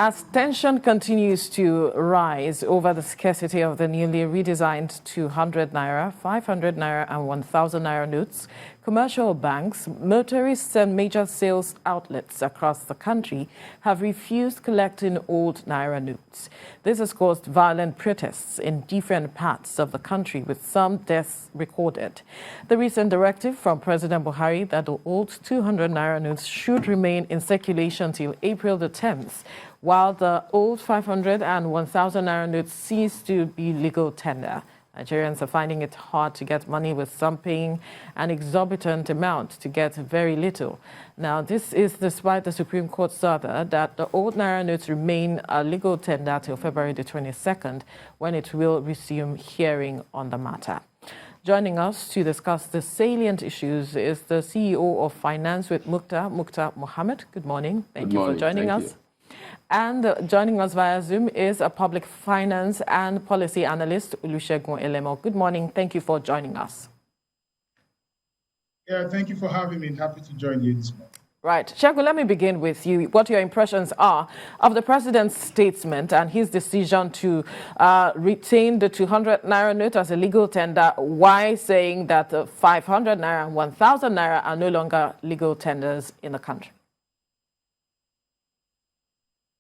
As tension continues to rise over the scarcity of the newly redesigned 200 naira, 500 naira and 1000 naira notes, commercial banks, motorists and major sales outlets across the country have refused collecting old naira notes. This has caused violent protests in different parts of the country, with some deaths recorded. The recent directive from President Buhari that the old 200 naira notes should remain in circulation till April the 10th, while the old 500 and 1000 naira notes cease to be legal tender. Nigerians are finding it hard to get money, with some paying an exorbitant amount to get very little. Now, this is despite the Supreme Court's order that the old naira notes remain a legal tender till February the 22nd, when it will resume hearing on the matter. Joining us to discuss the salient issues is the CEO of Finance with Mukhtar Mohammed. Good morning. Thank you for joining us. And joining us via Zoom is a public finance and policy analyst, Olusegun Elemo. Good morning. Thank you for joining us. Yeah, thank you for having me. Happy to join you this morning. Right. Segun, let me begin with you. What your impressions are of the president's statement and his decision to retain the 200 naira note as a legal tender, while saying that the 500 naira and 1000 naira are no longer legal tenders in the country?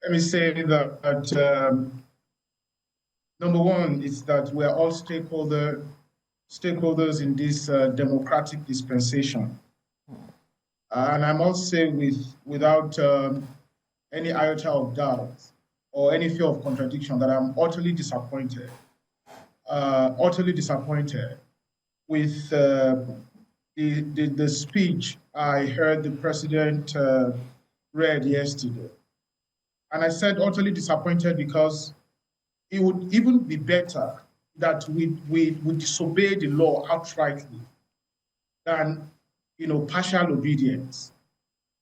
Let me say that number one is that we are all stakeholders in this democratic dispensation. And I must say without any iota of doubt or any fear of contradiction that I'm utterly disappointed with the speech I heard the president read yesterday. And I said utterly disappointed because it would even be better that we disobey the law outrightly than, partial obedience.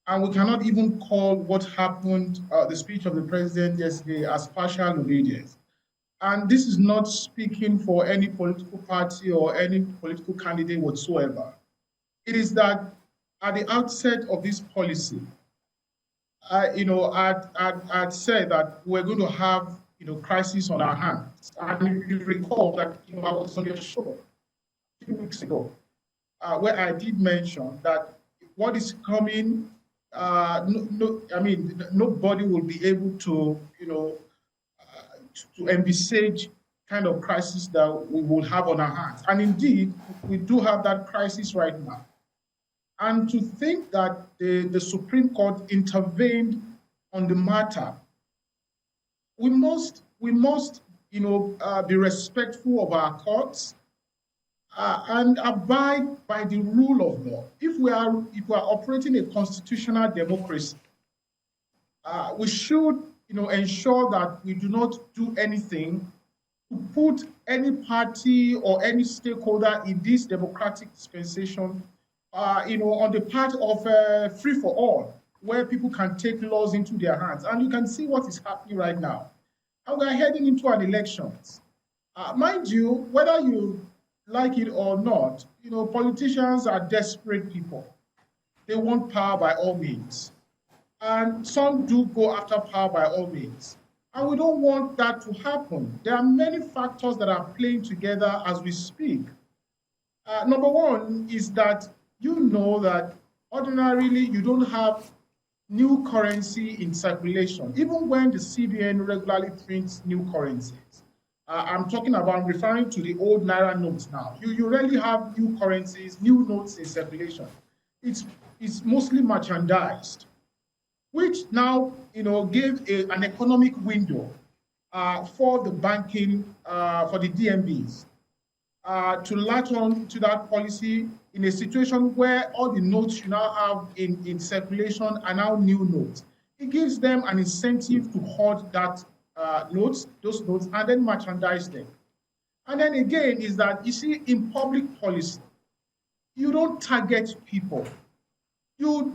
And we cannot even call what happened, the speech of the president yesterday, as partial obedience. And this is not speaking for any political party or any political candidate whatsoever. It is that at the outset of this policy, I'd said that we're going to have, crisis on our hands. And if you recall that, I was on your show a few weeks ago, where I did mention that what is coming, nobody will be able to, to envisage kind of crisis that we will have on our hands. And indeed, we do have that crisis right now. And to think that the Supreme Court intervened on the matter, we must be respectful of our courts and abide by the rule of law. If we are operating a constitutional democracy, we should ensure that we do not do anything to put any party or any stakeholder in this democratic dispensation on the part of free for all, where people can take laws into their hands. And you can see what is happening right now. And we're heading into an elections. Mind you, whether you like it or not, politicians are desperate people. They want power by all means. And some do go after power by all means. And we don't want that to happen. There are many factors that are playing together as we speak. Number one is that that ordinarily you don't have new currency in circulation, even when the CBN regularly prints new currencies. I'm referring to the old naira notes now. You rarely have new currencies, new notes in circulation. It's mostly merchandised, which now gave an economic window for the banking, for the DMBs, to latch on to that policy in a situation where all the notes you now have in circulation are now new notes. It gives them an incentive to hoard those notes, and then merchandise them. And then again is that, you see, in public policy, you don't target people. You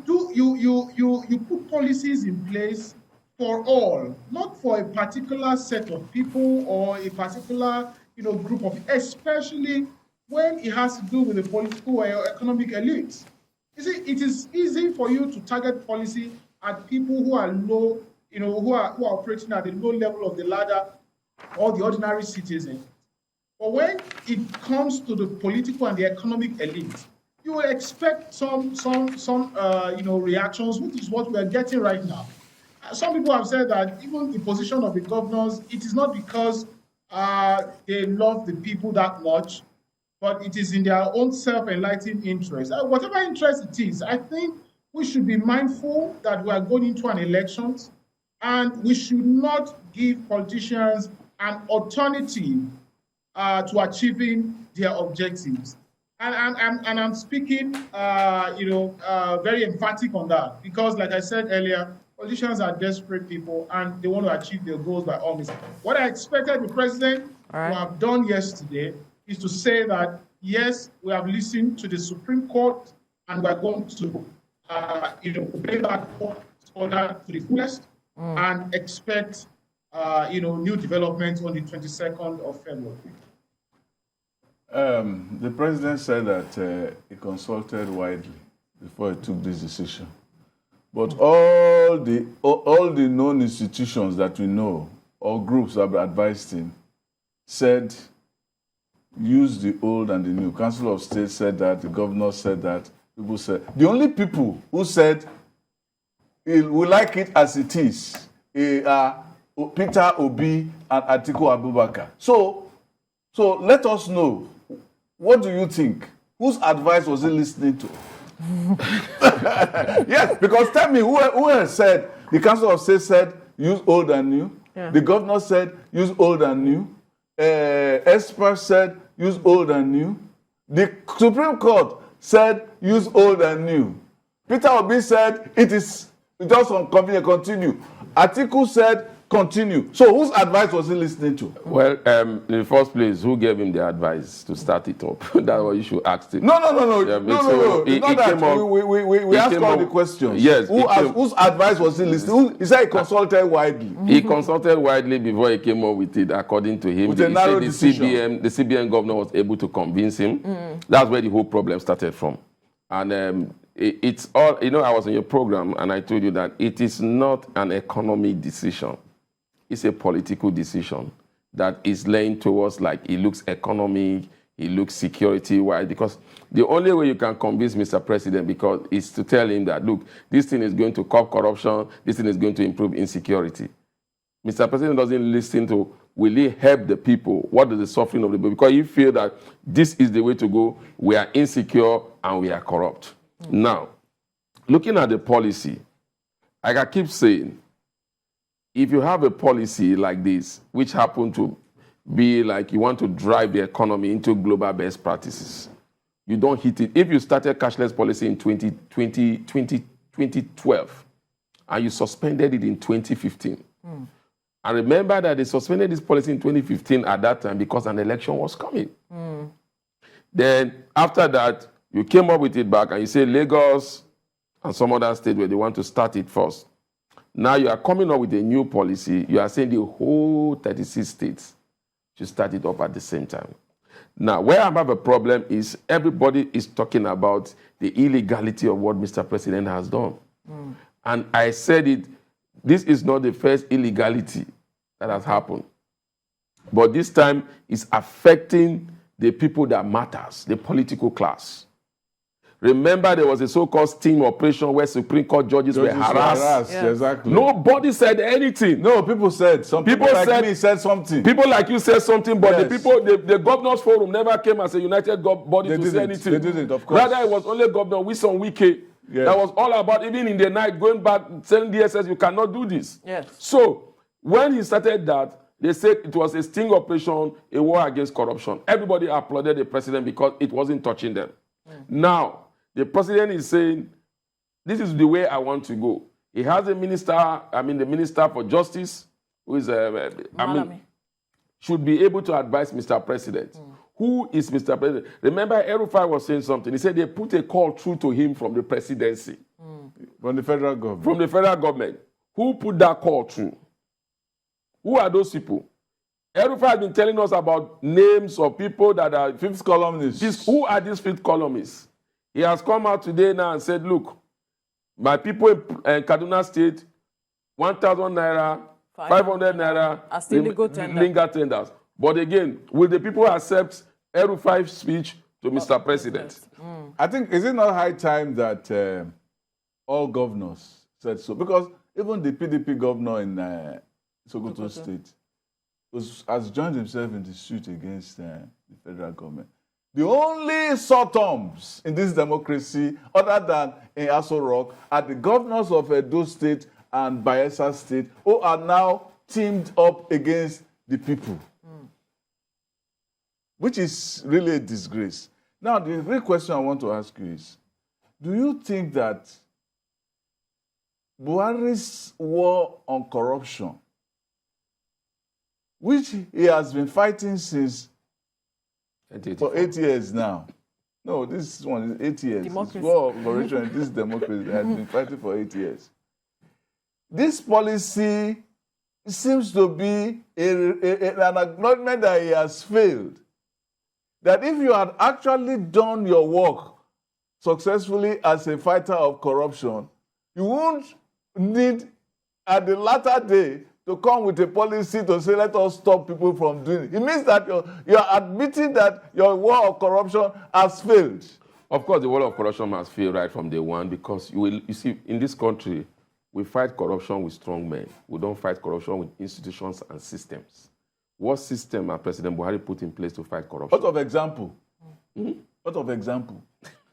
put policies in place for all, not for a particular set of people or a particular group of, especially when it has to do with the political or economic elites. You see, it is easy for you to target policy at people who are low who are operating at the low level of the ladder, or the ordinary citizen. But when it comes to the political and the economic elite, you will expect some reactions, which is what we are getting right now. Some people have said that even the position of the governors, it is not because they love the people that much, but it is in their own self-enlightened interest. Whatever interest it is, I think we should be mindful that we are going into an election, and we should not give politicians an alternative to achieving their objectives. And I'm speaking, very emphatic on that, because, like I said earlier, politicians are desperate people and they want to achieve their goals by all means. What I expected the president to have done yesterday is to say that, yes, we have listened to the Supreme Court and we're going to, obey that court order to the fullest and expect, new developments on the 22nd of February. The president said that he consulted widely before he took this decision. But all the known institutions that we know, or groups that advised him, said use the old and the new. Council of State said that, the governor said that, people said. The only people who said we like it as it is are Peter Obi and Atiku Abubakar. So let us know, what do you think? Whose advice was he listening to? Yes, because tell me, who has said, the Council of State said, use old and new. Yeah. The governor said, use old and new. Experts said, use old and new. The Supreme Court said, use old and new. Peter Obi said, it is just convenient, continue. Atiku said, continue. So whose advice was he listening to? Well, in the first place, who gave him the advice to start it up? That's what you should ask him. No. We asked all the questions. Yes. Whose advice was he listening? He said he consulted widely. He consulted widely before he came up with it, according to him. With a narrow the decision. The CBN governor was able to convince him. That's where the whole problem started from. And it's all, I was in your program and I told you that it is not an economic decision. It's a political decision that is laying towards, like, it looks economic, it looks security-wise, because the only way you can convince Mr. President is to tell him that, look, this thing is going to curb corruption, this thing is going to improve insecurity. Mr. President doesn't listen to, will he help the people? What is the suffering of the people? Because you feel that this is the way to go, we are insecure and we are corrupt. Now, looking at the policy, like I keep saying, if you have a policy like this, which happen to be like you want to drive the economy into global best practices, you don't hit it. If you started cashless policy in 2012 and you suspended it in 2015, and remember that they suspended this policy in 2015 at that time because an election was coming. Then after that, you came up with it back and you say Lagos and some other state where they want to start it first. Now you are coming up with a new policy. You are saying the whole 36 states should start it up at the same time. Now, where I have a problem is everybody is talking about the illegality of what Mr. President has done. And I said it, this is not the first illegality that has happened. But this time it's affecting the people that matters, the political class. Remember, there was a so-called sting operation where Supreme Court judges were harassed. Yeah. Exactly. Nobody said anything. No, people said something. People like me said something. People like you said something, but yes. the governors forum never came as a united body to say anything. They didn't, of course. Rather, it was only Governor Wilson Wike that was all about, even in the night, going back, telling DSS, you cannot do this. Yes. So, when he started that, they said it was a sting operation, a war against corruption. Everybody applauded the president because it wasn't touching them. Now, the president is saying, this is the way I want to go. He has a minister, the Minister for Justice, who is, should be able to advise Mr. President. Who is Mr. President? Remember, El-Rufai was saying something. He said they put a call through to him from the presidency. From the federal government. From the federal government. Who put that call through? Who are those people? El-Rufai has been telling us about names of people that are fifth columnists. Who are these fifth columnists? He has come out today now and said, look, my people in Kaduna State, 1,000 naira, 500 naira, are still legal tender. legal tenders. But again, will the people accept N500 speech to Mr. President? I think, is it not high time that all governors said so? Because even the PDP governor in Sokoto State has joined himself in the suit against the federal government. The only sort-ons in this democracy, other than in Aso Rock, are the governors of Edo State and Bayelsa State, who are now teamed up against the people, which is really a disgrace. Now, the real question I want to ask you is, do you think that Buhari's war on corruption, which he has been fighting since for 8 years now. No, this one is 8 years. Democracy. It's war of corruption in this democracy has been fighting for 8 years. This policy seems to be an acknowledgement that he has failed. That if you had actually done your work successfully as a fighter of corruption, you won't need, at the latter day, to come with a policy to say, let us stop people from doing it. It means that you're admitting that your war of corruption has failed. Of course, the war of corruption must fail right from day one, because you see, in this country, we fight corruption with strong men. We don't fight corruption with institutions and systems. What system has President Buhari put in place to fight corruption? What of example? What of example?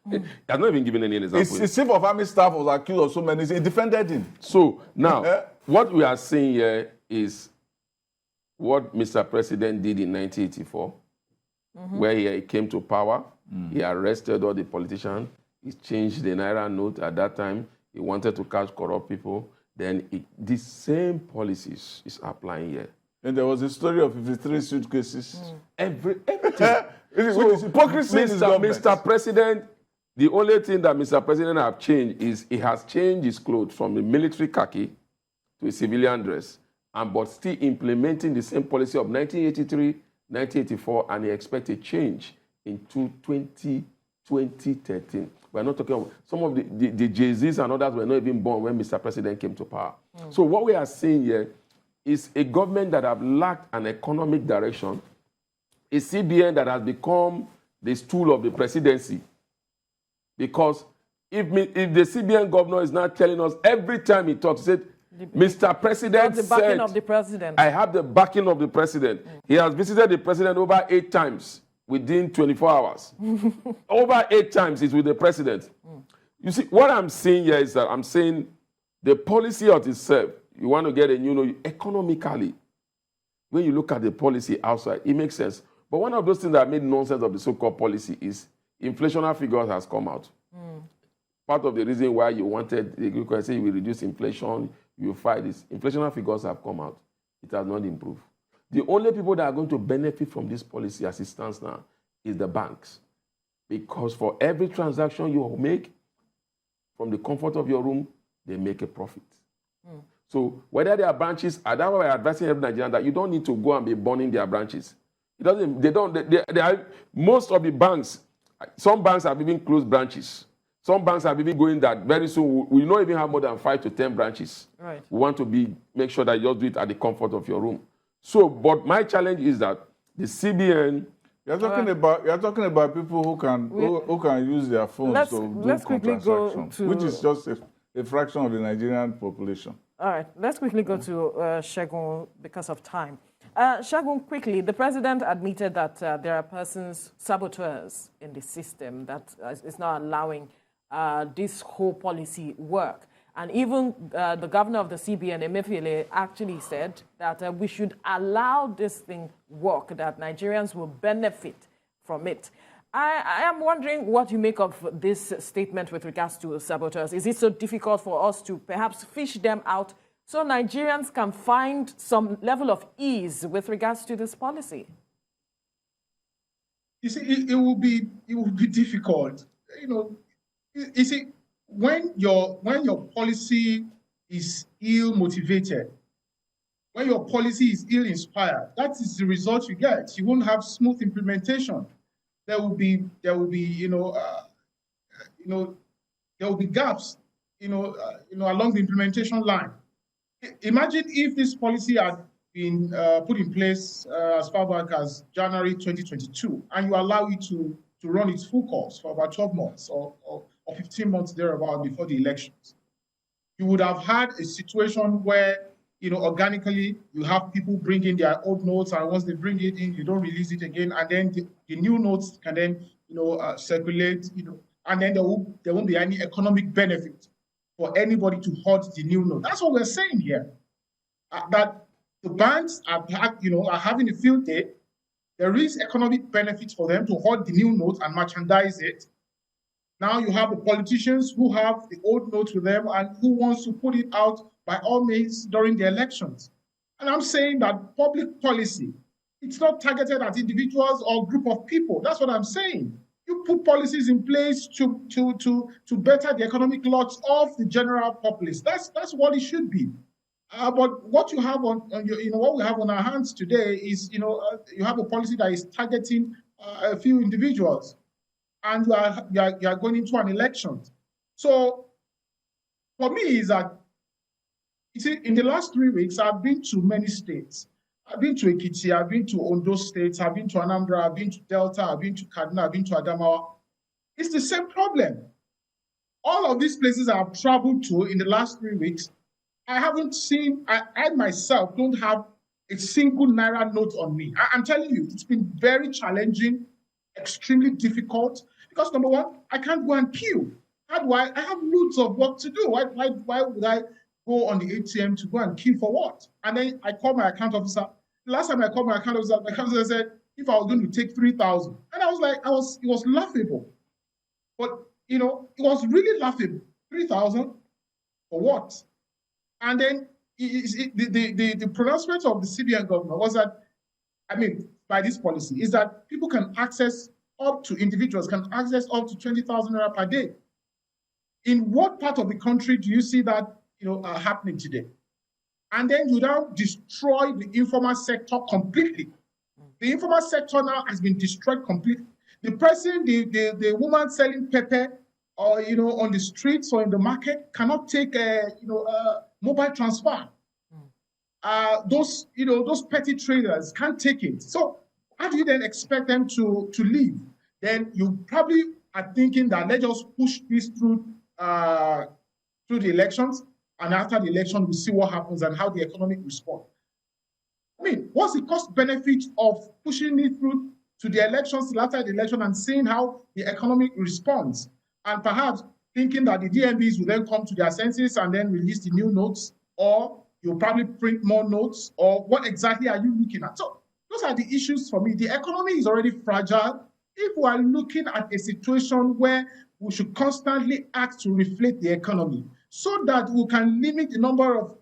He has not even given any example. His chief of army staff was accused of so many things. He defended him. So now, what we are seeing here is what Mr. President did in 1984, where he came to power. He arrested all the politicians. He changed the naira note at that time. He wanted to catch corrupt people. Then the same policies is applying here. And there was a story of 53 suitcases. Everything. So, hypocrisy in his government. Mr. President, the only thing that Mr. President has changed is he has changed his clothes from the military khaki to a civilian dress, but still implementing the same policy of 1983, 1984, and he expects a change in 2013. We're not talking about some of the Jay-Z's and others were not even born when Mr. President came to power. So what we are seeing here is a government that have lacked an economic direction, a CBN that has become the stool of the presidency. Because if the CBN governor is not telling us every time he talks, he said, Mr. President the backing of the president. I have the backing of the president. He has visited the president over 8 times within 24 hours. Over 8 times he's with the president. You see, what I'm saying here is that I'm saying the policy of itself, you want to get a new, economically, when you look at the policy outside, it makes sense. But one of those things that made nonsense of the so-called policy is inflationary figures has come out. Part of the reason why you wanted, you can say you will reduce inflation, you fight this. Inflationary figures have come out. It has not improved. The only people that are going to benefit from this policy as it stands now is the banks. Because for every transaction you make, from the comfort of your room, they make a profit. So whether there are branches, that's why we're advising every Nigerian that you don't need to go and be burning their branches. It doesn't, they are, most of the banks, some banks have even closed branches. Some banks have even going that very soon we will not even have more than 5 to 10 branches. Right. We want to make sure that you just do it at the comfort of your room. So, but my challenge is that the CBN. You're talking about people who can use their phones to do transactions, which is just a fraction of the Nigerian population. All right, let's quickly go to Segun because of time. Segun, quickly, the president admitted that there are persons, saboteurs in the system that is not allowing this whole policy work. And even the governor of the CBN, Emefiele, actually said that we should allow this thing work, that Nigerians will benefit from it. I am wondering what you make of this statement with regards to saboteurs. Is it so difficult for us to perhaps fish them out so Nigerians can find some level of ease with regards to this policy? You see, it will be difficult. You see, when your policy is ill-motivated, when your policy is ill-inspired, that is the result you get. You won't have smooth implementation. There will be gaps, along the implementation line. Imagine if this policy had been put in place as far back as January 2022, and you allow it to run its full course for about 12 months or 15 months thereabout before the elections. You would have had a situation where, organically, you have people bring in their old notes, and once they bring it in, you don't release it again, and then the new notes can then, circulate, and then there won't be any economic benefit for anybody to hold the new note. That's what we're saying here. That the banks are having a field day. There is economic benefit for them to hold the new note and merchandise it. Now you have the politicians who have the old notes with them and who wants to put it out by all means during the elections. And I'm saying that public policy, it's not targeted at individuals or group of people. That's what I'm saying. You put policies in place to better the economic lot of the general populace. That's what it should be. But what you have on your, what we have on our hands today is, you have a policy that is targeting a few individuals, and you are going into an election. So for me is that, you see, in the last 3 weeks, I've been to many states. I've been to Ekiti, I've been to Ondo State, I've been to Anambra, I've been to Delta, I've been to Kaduna, I've been to Adamawa. It's the same problem. All of these places I've traveled to in the last 3 weeks, I haven't seen, I myself don't have a single Naira note on me. I'm telling you, it's been very challenging, extremely difficult, because number one, I can't go and queue. How do I have loads of work to do. Why would I go on the ATM to go and queue for what? And then I called my account officer. The last time I called my account officer said, if I was going to take 3,000. And I was like, it was laughable. But, it was really laughable. 3,000 for what? And then the pronouncement of the CBN governor was that, by this policy, is that people can access individuals can access up to 20,000 naira per day. In what part of the country do you see that, happening today? And then you now destroy the informal sector completely. The informal sector now has been destroyed completely. The person, the woman selling pepper, or on the streets or in the market cannot take mobile transfer. Those petty traders can't take it. So how do you then expect them to leave? Then you probably are thinking that let's just push this through the elections, and after the election we'll see what happens and how the economy responds. What's the cost benefit of pushing it through to the elections till after the election and seeing how the economy responds? And perhaps thinking that the DMVs will then come to their senses and then release the new notes, or you'll probably print more notes, or what exactly are you looking at? So those are the issues for me. The economy is already fragile. If we are looking at a situation where we should constantly act to reflate the economy so that we can limit the number of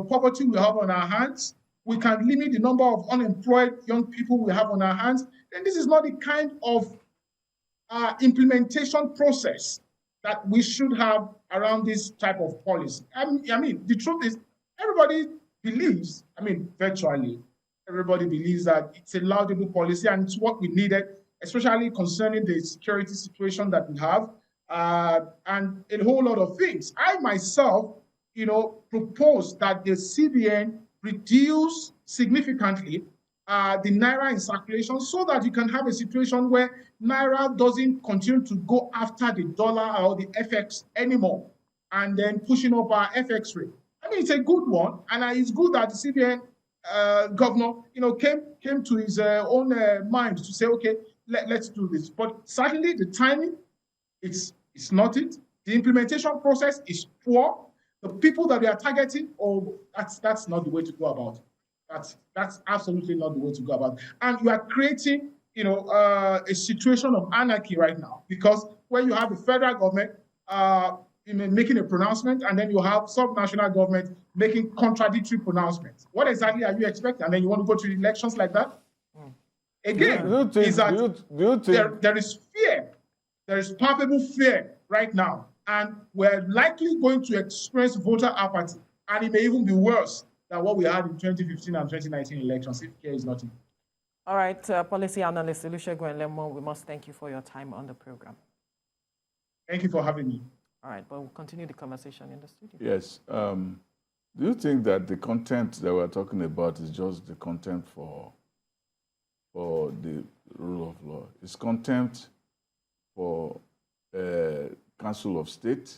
poverty we have on our hands, we can limit the number of unemployed young people we have on our hands, then this is not the kind of implementation process that we should have around this type of policy. The truth is, everybody believes, virtually, everybody believes that it's a laudable policy and it's what we needed, especially concerning the security situation that we have, and a whole lot of things. I myself, propose that the CBN reduce significantly the Naira in circulation so that you can have a situation where Naira doesn't continue to go after the dollar or the FX anymore and then pushing up our FX rate. It's a good one, and it's good that the CBN governor, came to his own mind to say, okay, let's do this. But certainly the timing, it's not it. The implementation process is poor. The people that we are targeting, that's not the way to go about it. That's absolutely not the way to go about it. And you are creating, a situation of anarchy right now, because when you have the federal government making a pronouncement, and then you have sub-national government making contradictory pronouncements. What exactly are you expecting? And then you want to go to elections like that? Again, there is fear. There is palpable fear right now. And we're likely going to experience voter apathy. And it may even be worse than what we had in 2015 and 2019 elections, if care is not in. All right, policy analyst Olusegun Elemo, we must thank you for your time on the program. Thank you for having me. All right, but we'll continue the conversation in the studio. Yes. Do you think that the contempt that we're talking about is just the contempt for the rule of law? It's contempt for Council of State,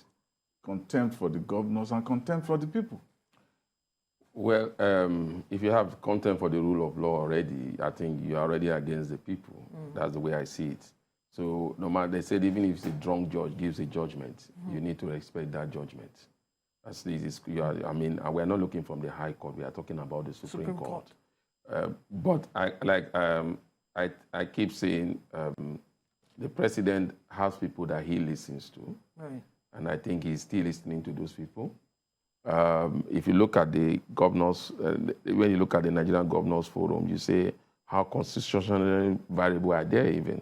contempt for the governors, and contempt for the people? Well, if you have contempt for the rule of law already, I think you're already against the people. That's the way I see it. So no matter, they said even if the drunk judge gives a judgment, you need to respect that judgment. That's I mean, and we're not looking from the High Court. We are talking about the Supreme Court. But I keep saying the president has people that he listens to, Right. and I think he's still listening to those people. If you look at the governors, when you look at the Nigerian Governors Forum, you say how constitutionally variable are they even?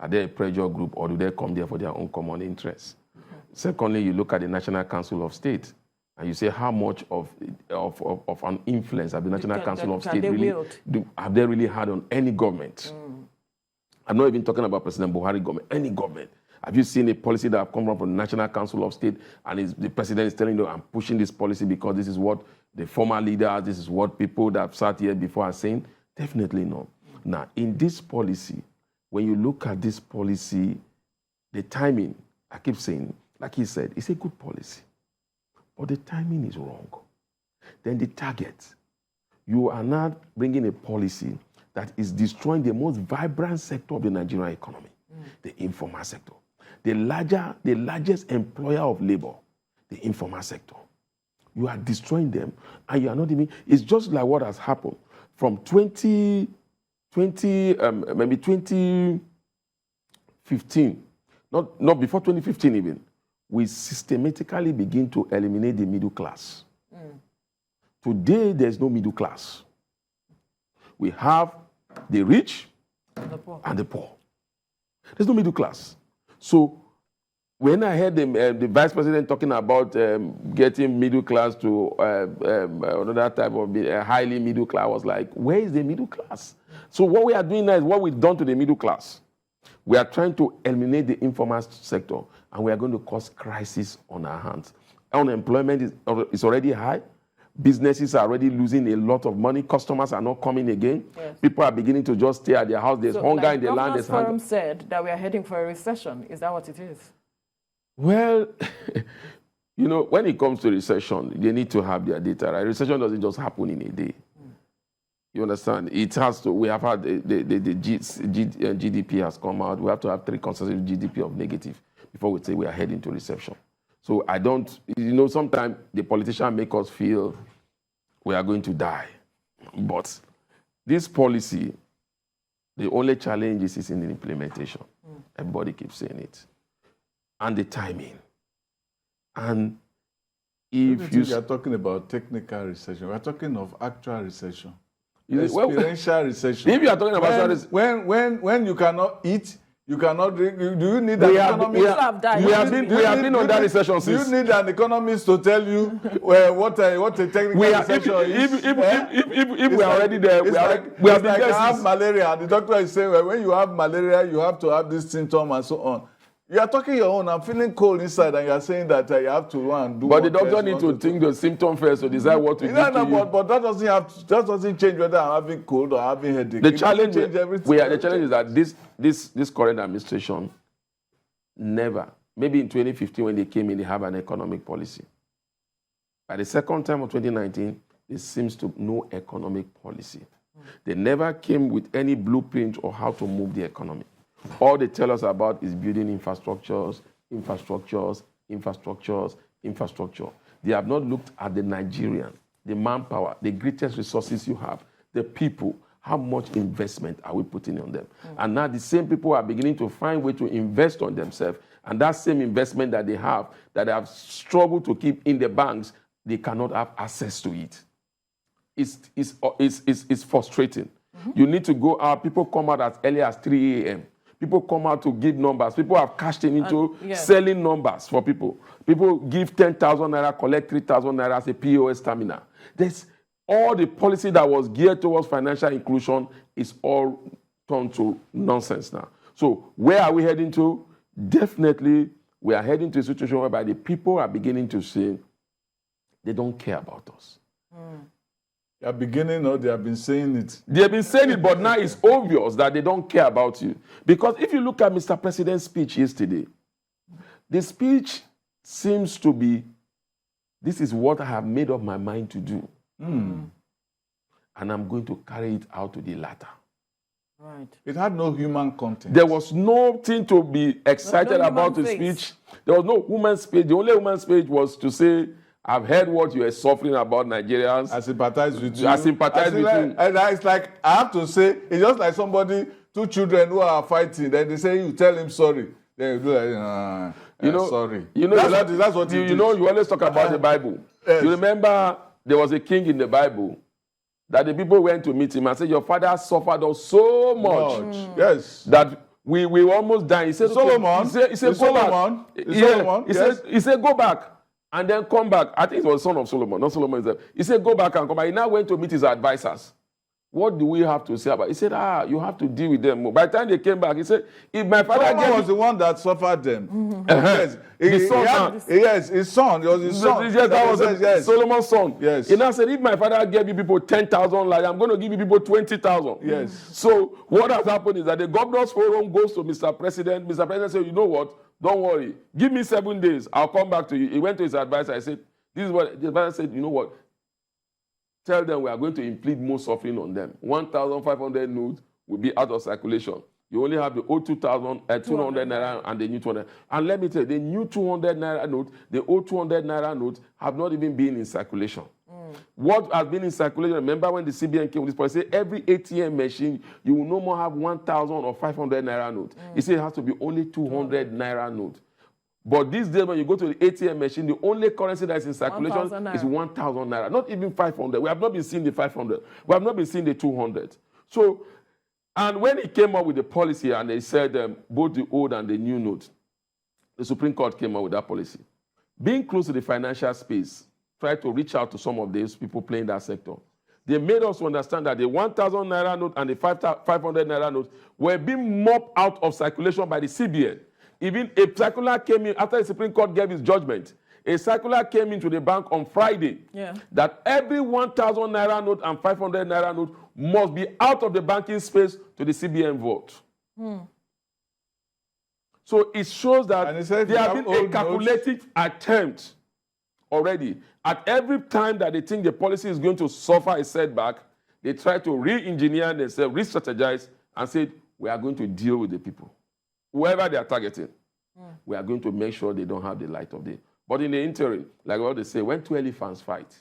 Are they a pressure group, or do they come there for their own common interests? Secondly, you look at the National Council of State, and you say how much of an influence have the National Council of State really have they really had on any government? I'm not even talking about President Buhari government, any government. Have you seen a policy that have come from the National Council of State, and the president is telling you, I'm pushing this policy because this is what the former leaders, this is what people that have sat here before are saying? Definitely not. Now, in this policy, when you look at this policy, the timing, I keep saying, like he said, it's a good policy, but the timing is wrong. Then the target, you are now bringing a policy that is destroying the most vibrant sector of the Nigerian economy, the informal sector. The largest employer of labor, the informal sector. You are destroying them, and you are not even, it's just like what has happened from 2015, not before 2015 even, we systematically begin to eliminate the middle class. Today, there's no middle class. We have the rich and the poor. There's no middle class. So when I heard the vice president talking about getting middle class to another type of highly middle class, I was like, where is the middle class? So what we are doing now is what we've done to the middle class. We are trying to eliminate the informal sector, and we are going to cause crisis on our hands. Unemployment is already high. Businesses are already losing a lot of money. Customers are not coming again. Yes. People are beginning to just stay at their house. There's hunger in the land. The Forum said that we are heading for a recession. Is that what it is? Well, you know, when it comes to recession, they need to have their data. Right? Recession doesn't just happen in a day. You understand? It has to. We have had the GDP has come out. We have to have 3 consecutive GDP of negative before we say we are heading to recession. So I don't, you know, sometimes the politicians make us feel we are going to die. But this policy, the only challenge is in the implementation. Everybody keeps saying it. And the timing. And if you are talking about technical recession, we're talking of actual recession. Experiential recession. If you are talking about when you cannot eat, you cannot drink. Do you need an economist? We have been on that recession since. Do you need an economist to tell you what a technical recession is? If we are already there, we have been there. I have malaria. The doctor is saying, well, when you have malaria, you have to have this symptom and so on. You are talking your own. I'm feeling cold inside, and you are saying that you have to run and do. But the doctor needs to think the symptom first to decide what to do. But that doesn't change whether I'm having cold or having headache. The challenge is that this current administration never, maybe in 2015 when they came in, they have an economic policy. By the second time of 2019, there seems to no economic policy. They never came with any blueprint or how to move the economy. All they tell us about is building infrastructures. They have not looked at the Nigerian, the manpower, the greatest resources you have, the people. How much investment are we putting on them? And now the same people are beginning to find way to invest on themselves. And that same investment that they have struggled to keep in the banks, they cannot have access to it. It's frustrating. You need to go out. People come out as early as 3 a.m. People come out to give numbers. People have cashed in into selling numbers for people. People give 10,000 naira, collect 3,000 naira as a POS terminal. There's all the policy that was geared towards financial inclusion is all turned to nonsense now. So where are we heading to? Definitely, we are heading to a situation whereby the people are beginning to say they don't care about us. They are beginning or they have been saying it. They have been saying it, but now it's obvious that they don't care about you. Because if you look at Mr. President's speech yesterday, the speech seems to be, this is what I have made up my mind to do. And I'm going to carry it out to the latter. Right. It had no human content. There was nothing to be excited about the speech. There was no woman's speech. The only woman's speech was to say, I've heard what you are suffering about Nigerians. I sympathize with you. I sympathize with you. And it's like, I have to say, it's just like somebody, two children who are fighting, then they say, you tell him sorry. Then you do like, sorry. You know, that's what you know, you always talk about the Bible. Yes. You remember there was a king in the Bible that the people went to meet him and said, your father suffered us so much. Yes. That we almost died. He said, Solomon. He said, go Solomon. back. Solomon. He said, go back and then come back. I think it was the son of Solomon, not Solomon himself. He said, go back and come back. He now went to meet his advisors. What do we have to say about it? He said, you have to deal with them more. By the time they came back, he said, if my father Solomon was the one that suffered them. Yes. His son. Yes, his son. It was his son. Yes, that was Solomon's son. Yes. He now said, if my father gave you people 10,000 like I'm going to give you people 20,000. Yes. So what has happened is that the governor's forum goes to Mr. President. Mr. President said, you know what? Don't worry. Give me 7 days. I'll come back to you. He went to his advisor. I said, this is what the advisor said, you know what? Tell them we are going to inflict more suffering on them. 1,500 notes will be out of circulation. You only have the old 2,200 naira and the new 200. And let me tell you, the new 200 naira note, the old 200 naira note have not even been in circulation. What has been in circulation, remember when the CBN came with this policy, every ATM machine, you will no more have 1,000 or 500 naira note. He said it has to be only 200 naira note. But these days, when you go to the ATM machine, the only currency that is in circulation is 1,000 naira, not even 500. We have not been seeing the 500. We have not been seeing the 200. So, and when he came up with the policy and they said both the old and the new note, the Supreme Court came up with that policy. Being close to the financial space, tried to reach out to some of these people playing that sector. They made us understand that the 1,000 naira note and the 500 naira note were being mopped out of circulation by the CBN. Even a circular came in after the Supreme Court gave its judgment. A circular came into the bank on Friday that every 1,000 naira note and 500 naira note must be out of the banking space to the CBN vote. So it shows that there have been a calculated attempt already. At every time that they think the policy is going to suffer a setback, they try to re-engineer themselves, re-strategize, and say, we are going to deal with the people. Whoever they are targeting, we are going to make sure they don't have the light of day. But in the interim, like what they say, when two elephants fight,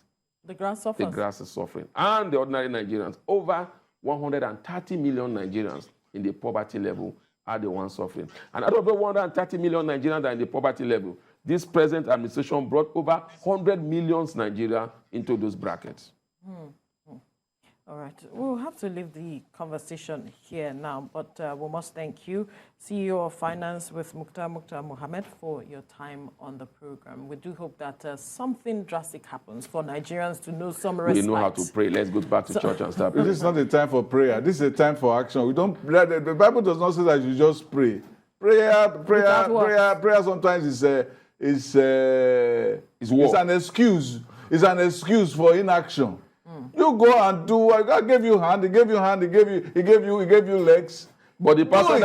the grass suffers. The grass is suffering. And the ordinary Nigerians, over 130 million Nigerians in the poverty level are the ones suffering. And out of the 130 million Nigerians that are in the poverty level, this present administration brought over 100 million Nigerians into those brackets. All right. We'll have to leave the conversation here now, but we must thank you, CEO of Finance with Mukhtar Mohammed, for your time on the program. We do hope that something drastic happens for Nigerians to know some respite. We know how to pray. Let's go back to church and start praying. This is not a time for prayer. This is a time for action. We don't. The Bible does not say that you just pray. Prayer sometimes is an excuse. It's an excuse for inaction. You go and do. God gave you hand. He gave you hand. He gave you legs. But the person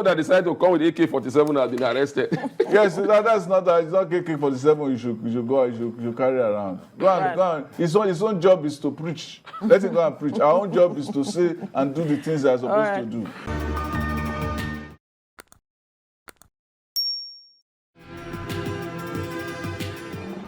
that decided to come with AK-47 has been arrested. Yes, that's not. It's not AK-47. You should go. You should carry around. Go on. His own job is to preach. Let him go and preach. Our own job is to say and do the things that are supposed to do.